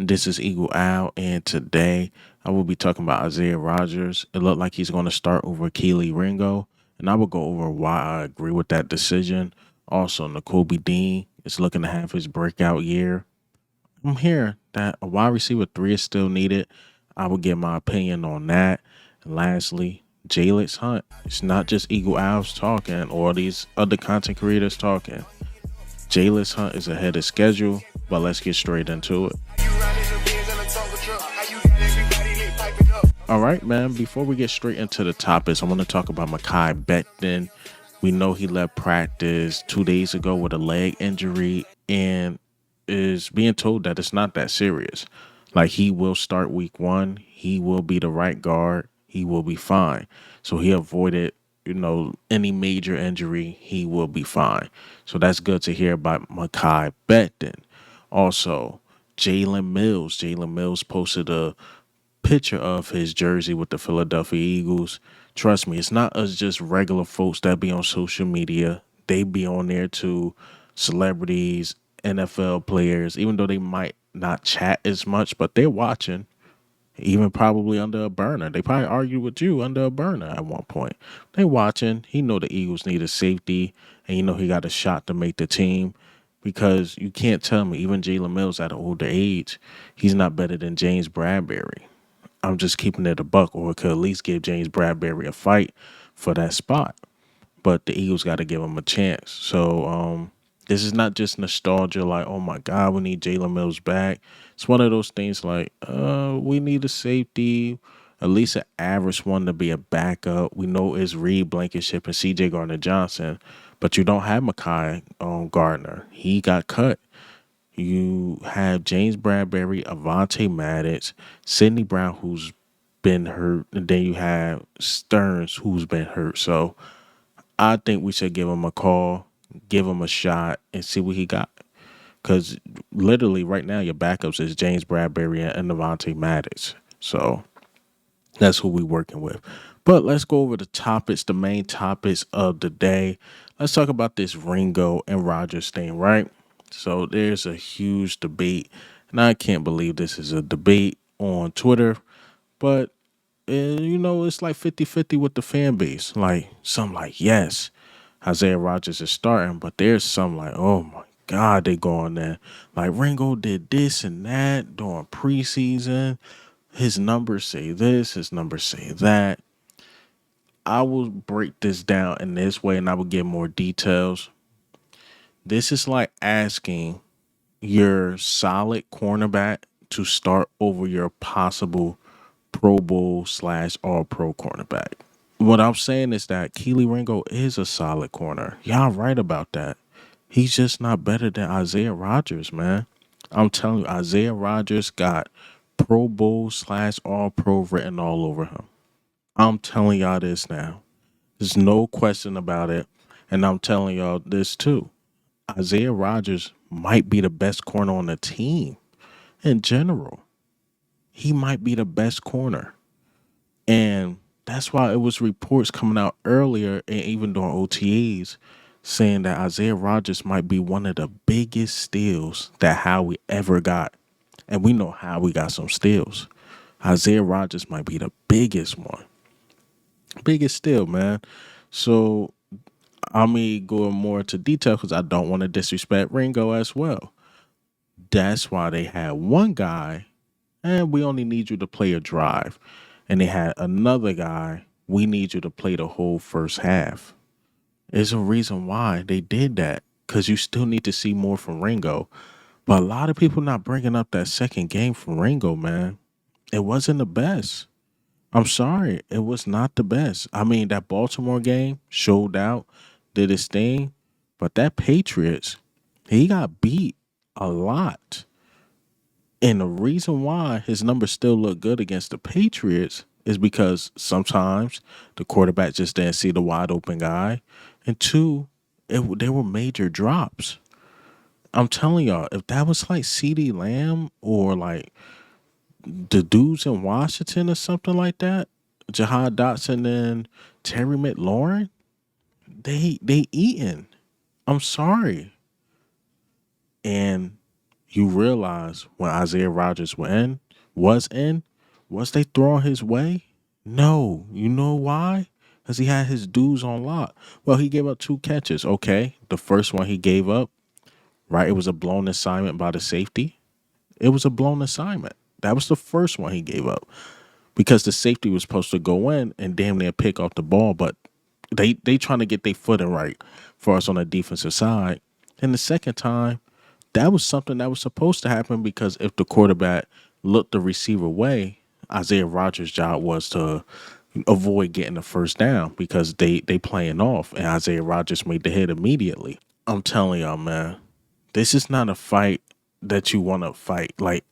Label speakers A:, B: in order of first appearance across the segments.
A: This is Eagle Al, and today I will be talking about Isaiah Rodgers. It looked like he's going to start over Keely Ringo, and I will go over why I agree with that decision. Also, Nakobe Dean is looking to have his breakout year. I'm hearing that a wide receiver three is still needed. I will give my opinion on that. And lastly, Jalyx Hunt. It's not just Eagle Al's talking or these other content creators talking. Jalyx Hunt is ahead of schedule, but let's get straight into it. All right, man. Before we get straight into the topics, I want to talk about Mekhi Becton. We know he left practice 2 days ago with a leg injury and is being told that it's not that serious. Like he will start week one. He will be the right guard. He will be fine. So he avoided, any major injury. He will be fine. So that's good to hear about Mekhi Becton. Also, Jalen Mills. Jalen Mills posted a picture of his jersey with the Philadelphia Eagles. Trust me, it's not us just regular folks that be on social media. They be on there too. Celebrities, NFL players, even though they might not chat as much, but they're watching, even probably under a burner. They probably argue with you under a burner at one point. They watching. He know the Eagles need a safety, and he got a shot to make the team. Because you can't tell me, even Jalen Mills at an older age, he's not better than James Bradbury. I'm just keeping it a buck, or could at least give James Bradbury a fight for that spot. But the Eagles got to give him a chance. So this is not just nostalgia, like, oh my God, we need Jalen Mills back. It's one of those things like, we need a safety, at least an average one to be a backup. We know it's Reed Blankenship and CJ Gardner Johnson, but you don't have Makai Gardner. He got cut. You have James Bradbury, Avante Maddox, Sidney Brown, who's been hurt, and then you have Stearns, who's been hurt. So I think we should give him a call, give him a shot, and see what he got. Because literally right now, your backups is James Bradbury and Avante Maddox. So that's who we working with. But let's go over the topics, the main topics of the day. Let's talk about this Ringo and Rodgers thing, right? So there's a huge debate, and I can't believe this is a debate on Twitter, but it's like 50-50 with the fan base. Like some like, yes, Isaiah Rodgers is starting, but there's some like, oh my God, they going there. Like Ringo did this and that during preseason. His numbers say this, his numbers say that. I will break this down in this way and I will give more details. This is like asking your solid cornerback to start over your possible Pro Bowl / All Pro cornerback. What I'm saying is that Keely Ringo is a solid corner. Y'all right about that. He's just not better than Isaiah Rodgers, man. I'm telling you, Isaiah Rodgers got Pro Bowl / All Pro written all over him. I'm telling y'all this now. There's no question about it. And I'm telling y'all this too. Isaiah Rodgers might be the best corner on the team in general. He might be the best corner. And that's why it was reports coming out earlier and even during OTAs saying that Isaiah Rodgers might be one of the biggest steals that Howie ever got. And we know Howie got some steals. Isaiah Rodgers might be the biggest one. Biggest steal, man. So I may go more into detail because I don't want to disrespect Ringo as well. That's why they had one guy, and we only need you to play a drive. And they had another guy, we need you to play the whole first half. There's a reason why they did that because you still need to see more from Ringo. But a lot of people not bringing up that second game from Ringo, man. It wasn't the best. I'm sorry, it was not the best. I mean, that Baltimore game showed out, did his thing, but that Patriots, he got beat a lot. And the reason why his numbers still look good against the Patriots is because sometimes the quarterback just didn't see the wide open guy, and two, they were major drops. I'm telling y'all, if that was like C.D. Lamb or like the dudes in Washington or something like that, Jahad Dotson and Terry McLaurin, they eating. I'm sorry. And You realize when Isaiah Rodgers was in, was they throwing his way? No. You know why? Because he had his dudes on lock. Well, he gave up 2 catches. Okay. The first one he gave up, right? It was a blown assignment by the safety. It was a blown assignment. That was the first one he gave up because the safety was supposed to go in and damn near pick off the ball, but they trying to get their footing right for us on the defensive side. And the second time, that was something that was supposed to happen because if the quarterback looked the receiver way, Isaiah Rodgers' job was to avoid getting the first down because they playing off and Isaiah Rodgers made the hit immediately. I'm telling y'all, man, this is not a fight that you want to fight. Like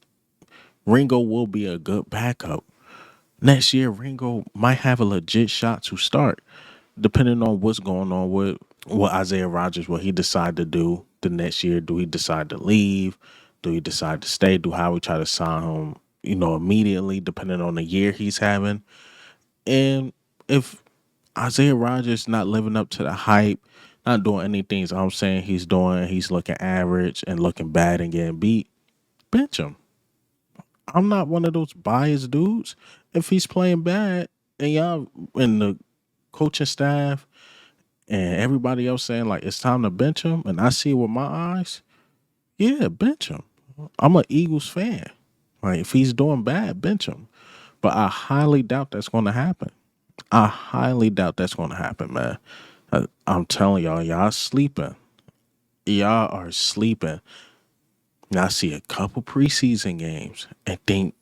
A: Ringo will be a good backup. Next year, Ringo might have a legit shot to start, depending on what's going on with what Isaiah Rodgers, what he decide to do the next year. Do he decide to leave? Do he decide to stay? Do Howie try to sign him, immediately, depending on the year he's having? And if Isaiah Rodgers not living up to the hype, not doing anything I'm saying he's doing, he's looking average and looking bad and getting beat, bench him. I'm not one of those biased dudes. If he's playing bad and y'all and the coaching staff and everybody else saying like it's time to bench him, and I see it with my eyes, yeah, bench him. I'm an Eagles fan. Like if he's doing bad, bench him. But I highly doubt that's going to happen. I highly doubt that's going to happen, man. I'm telling y'all, y'all sleeping. Y'all are sleeping. Now I see a couple preseason games and think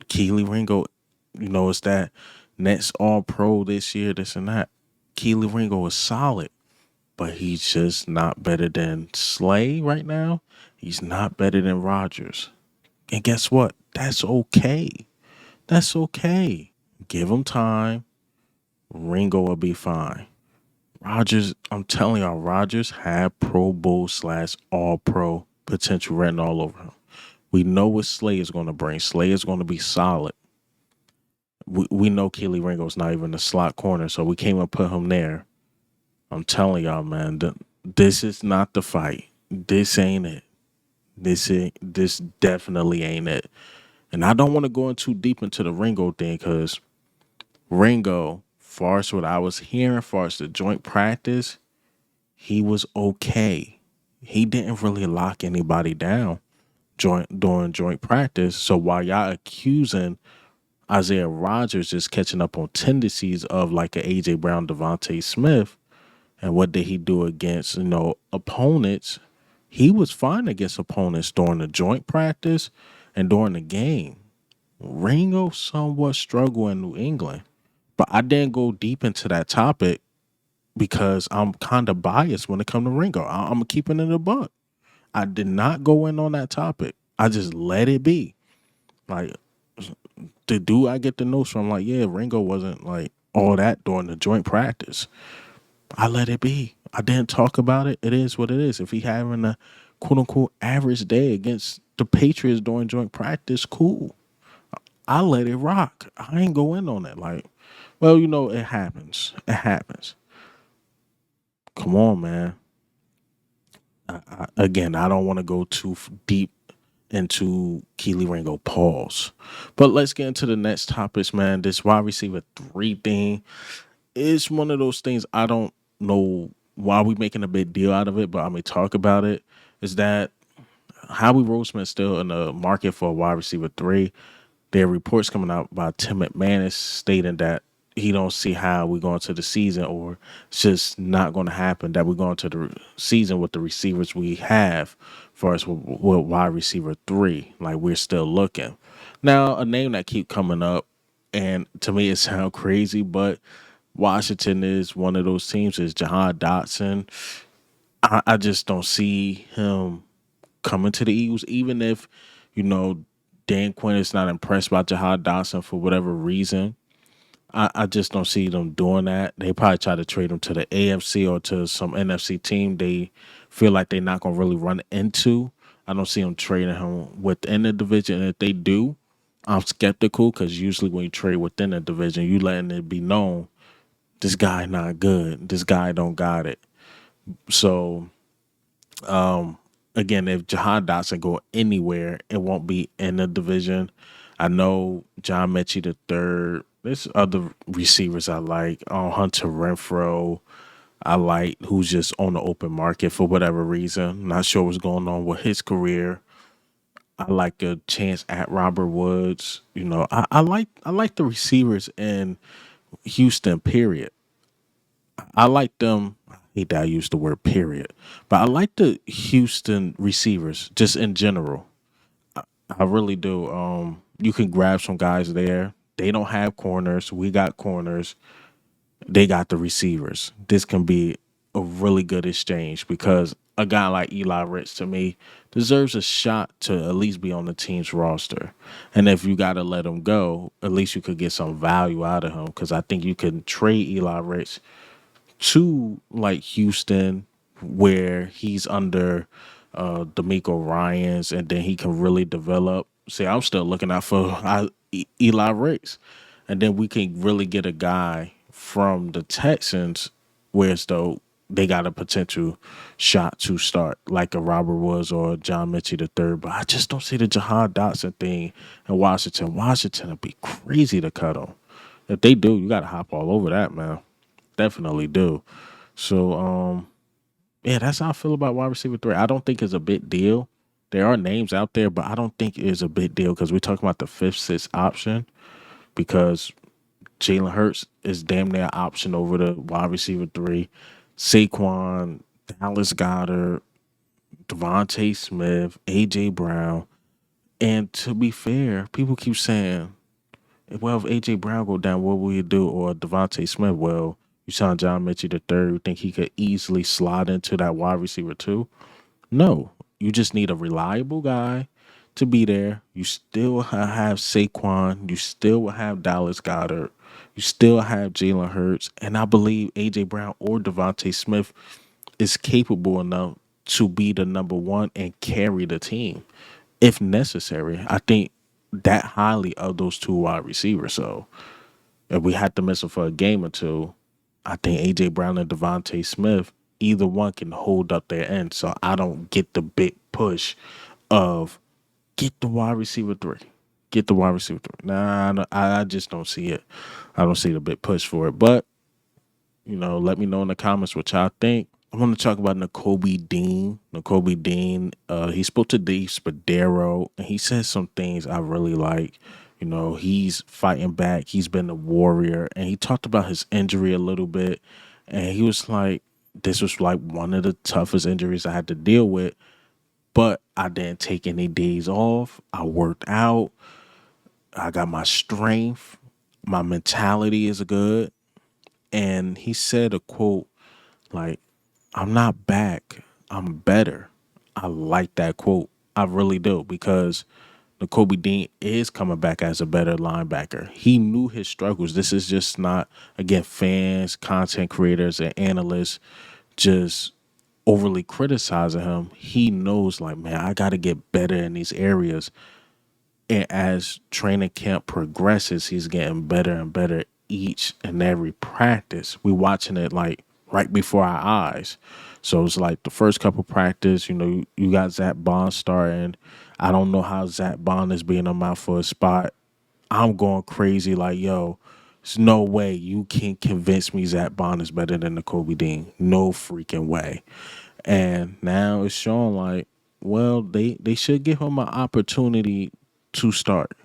A: Keely Ringo, it's that Nets All Pro this year, this and that. Keely Ringo is solid, but he's just not better than Slay right now. He's not better than Rodgers. And guess what? That's okay. That's okay. Give him time. Ringo will be fine. Rodgers, I'm telling y'all, Rodgers had Pro Bowl / All Pro potential written all over him. We know what Slay is going to bring. Slay is going to be solid. We know Keely Ringo's not even a slot corner, so we can't even put him there. I'm telling y'all, man, this is not the fight. This ain't it. This definitely ain't it. And I don't want to go in too deep into the Ringo thing because Ringo, far as what I was hearing, far as the joint practice, he was okay. He didn't really lock anybody down during joint practice. So while y'all accusing Isaiah Rodgers just catching up on tendencies of like a AJ Brown, Devontae Smith, and what did he do against, opponents? He was fine against opponents during the joint practice and during the game. Ringo somewhat struggled in New England, but I didn't go deep into that topic because I'm kind of biased when it comes to Ringo. I'm keeping it a buck. I did not go in on that topic. I just let it be. Like, the dude I get the notes from, like, yeah, Ringo wasn't like all that during the joint practice. I let it be. I didn't talk about it. It is what it is. If he having a quote unquote average day against the Patriots during joint practice, cool. I let it rock. I ain't go in on it. Like, well, it happens. It happens. Come on, man. Again, I don't want to go too deep into Keely Ringo. Pause. But let's get into the next topics, man. This wide receiver 3 thing is one of those things I don't know why we making a big deal out of it, but I may talk about it. Is that Howie Roseman still in the market for a wide receiver 3? There are reports coming out by Tim McManus stating that he don't see how we're going to the season, or it's just not going to happen that we're going to the season with the receivers we have for us with wide receiver 3. Like, we're still looking. Now, a name that keep coming up, and to me it sounds crazy, but Washington is one of those teams, is Jahan Dotson. I just don't see him coming to the Eagles, even if, Dan Quinn is not impressed by Jahan Dotson for whatever reason. I just don't see them doing that. They probably try to trade him to the AFC or to some NFC team they feel like they're not going to really run into. I don't see them trading him within the division. And if they do, I'm skeptical because usually when you trade within the division, you letting it be known this guy not good. This guy don't got it. So, again, if Jahan Dotson go anywhere, it won't be in the division. I know John Mechie the third. There's other receivers I like. Hunter Renfro, I like, who's just on the open market for whatever reason. Not sure what's going on with his career. I like a chance at Robert Woods. I like the receivers in Houston. Period. I like them. I hate that I use the word period, but I like the Houston receivers just in general. I really do. You can grab some guys there. They don't have corners. We got corners. They got the receivers. This can be a really good exchange because a guy like Eli Rich to me deserves a shot to at least be on the team's roster. And if you got to let him go, at least you could get some value out of him because I think you can trade Eli Rich to like Houston where he's under D'Amico Ryans and then he can really develop. See, I'm still looking out for Eli Ricks. And then we can really get a guy from the Texans whereas though they got a potential shot to start like a Robert Woods or John Mitchell the third. But I just don't see the Jahan Dotson thing in Washington. Washington would be crazy to cut him. If they do, you got to hop all over that, man. Definitely do. So, yeah, that's how I feel about wide receiver three. I don't think it's a big deal. There are names out there, but I don't think it's a big deal because we're talking about the fifth, sixth option because Jalen Hurts is damn near option over the wide receiver three. Saquon, Dallas Goddard, Devontae Smith, AJ Brown. And to be fair, people keep saying, well, if AJ Brown go down, what will you do? Or Devontae Smith, well, you saw John Mitchell the third. You think he could easily slide into that wide receiver too? No. You just need a reliable guy to be there. You still have Saquon. You still will have Dallas Goddard. You still have Jalen Hurts. And I believe AJ Brown or Devontae Smith is capable enough to be the number one and carry the team if necessary. I think that highly of those two wide receivers. So if we had to miss him for a game or two, I think AJ Brown and Devontae Smith, either one can hold up their end. So I don't get the big push of get the wide receiver three. Get the wide receiver three. Nah, I just don't see it. I don't see the big push for it. But, let me know in the comments what y'all think. I want to talk about Nakobe Dean. Nakobe Dean, he spoke to Dave Spadero, and he said some things I really like. He's fighting back. He's been a warrior, and he talked about his injury a little bit, and he was like, "This was like one of the toughest injuries I had to deal with, but I didn't take any days off. I worked out. I got my strength. My mentality is good." And he said a quote like, "I'm not back. I'm better." I like that quote. I really do because Nakobe Dean is coming back as a better linebacker. He knew his struggles. This is just not, again, fans, content creators, and analysts just overly criticizing him. He knows, like, man, I got to get better in these areas. And as training camp progresses, he's getting better and better each and every practice. We watching it like right before our eyes. So it's like the first couple practice, you got Zach Bond starting. I don't know how Zach Bond is being on my for a spot. I'm going crazy like, yo, there's no way you can convince me Zach Bond is better than Nakobe Dean. No freaking way. And now it's showing like, well, they should give him an opportunity to start.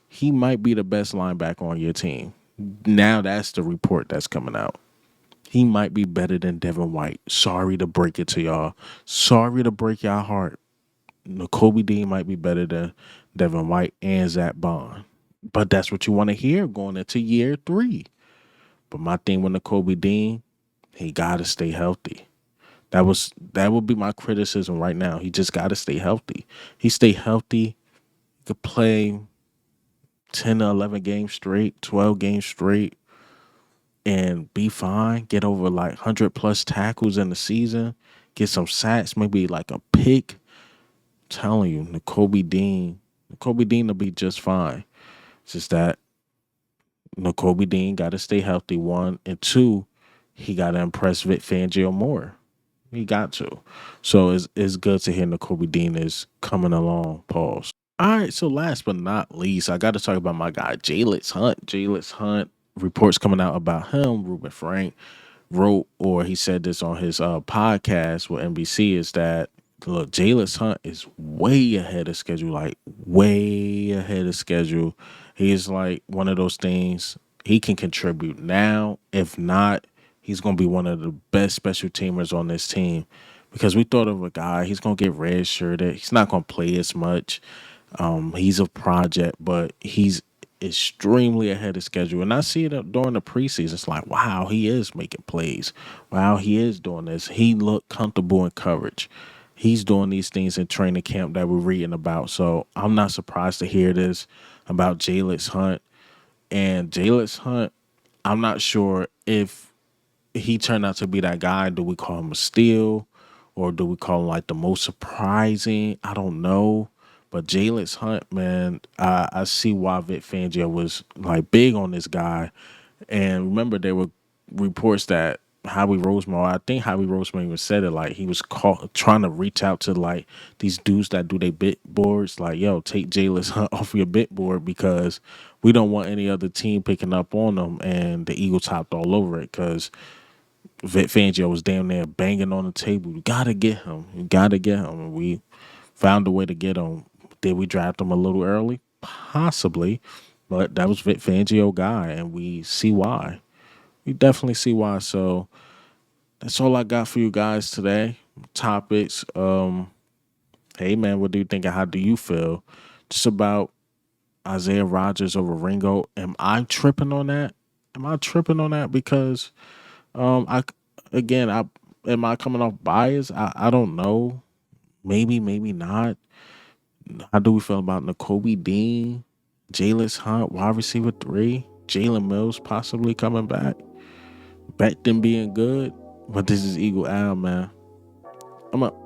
A: He might be the best linebacker on your team. Now that's the report that's coming out. He might be better than Devin White. Sorry to break it to y'all. Sorry to break y'all heart. Nakobe Dean might be better than Devin White and Zach Bond. But that's what you want to hear going into year 3. But my thing with Nakobe Dean, he gotta stay healthy. That would be my criticism right now. He just gotta stay healthy. He stay healthy, could play 10 to 11 games straight, 12 games straight, and be fine. Get over like 100 plus tackles in the season. Get some sacks, maybe like a pick. I'm telling you, Nakobe Dean will be just fine. It's just that Nakobe Dean got to stay healthy, one. And two, he got to impress Vic Fangio more. He got to. So it's good to hear Nakobe Dean is coming along. Pause. All right. So last but not least, I got to talk about my guy Jalyx Hunt. Jalyx Hunt, reports coming out about him. Ruben Frank wrote, or he said this on his podcast with NBC, is that look, Jalyx Hunt is way ahead of schedule, like way ahead of schedule. He is like one of those things, he can contribute now. If not, he's gonna be one of the best special teamers on this team, because we thought of a guy, he's gonna get red shirted, he's not gonna play as much. He's a project, but he's extremely ahead of schedule. And I see it during the preseason. It's like, wow, he is making plays. Wow, he is doing this. He looked comfortable in coverage. He's doing these things in training camp that we're reading about. So I'm not surprised to hear this about Jalyx Hunt. And Jalyx Hunt, I'm not sure if he turned out to be that guy. Do we call him a steal, or do we call him like the most surprising? I don't know. But Jalyx Hunt, man, I see why Vic Fangio was like big on this guy. And remember, there were reports that Howie Roseman, I think Howie Roseman even said it, like he was trying to reach out to like these dudes that do their bit boards, like, yo, take Jalyx Hunt off your bit board because we don't want any other team picking up on them. And the Eagles hopped all over it because Vic Fangio was damn near banging on the table. You gotta get him. You gotta get him. And we found a way to get him. Did we draft him a little early? Possibly. But that was Vic Fangio guy, and we see why. We definitely see why. So that's all I got for you guys today. Topics. Hey man, what do you think and how do you feel? Just about Isaiah Rodgers over Ringo. Am I tripping on that? Am I tripping on that? Because I again, I am I coming off bias? I don't know. Maybe, maybe not. How do we feel about Nakobe Dean, Jalyx Hunt, wide receiver 3, Jalen Mills possibly coming back, Becton being good? But this is Eagle Al, man. I'm up.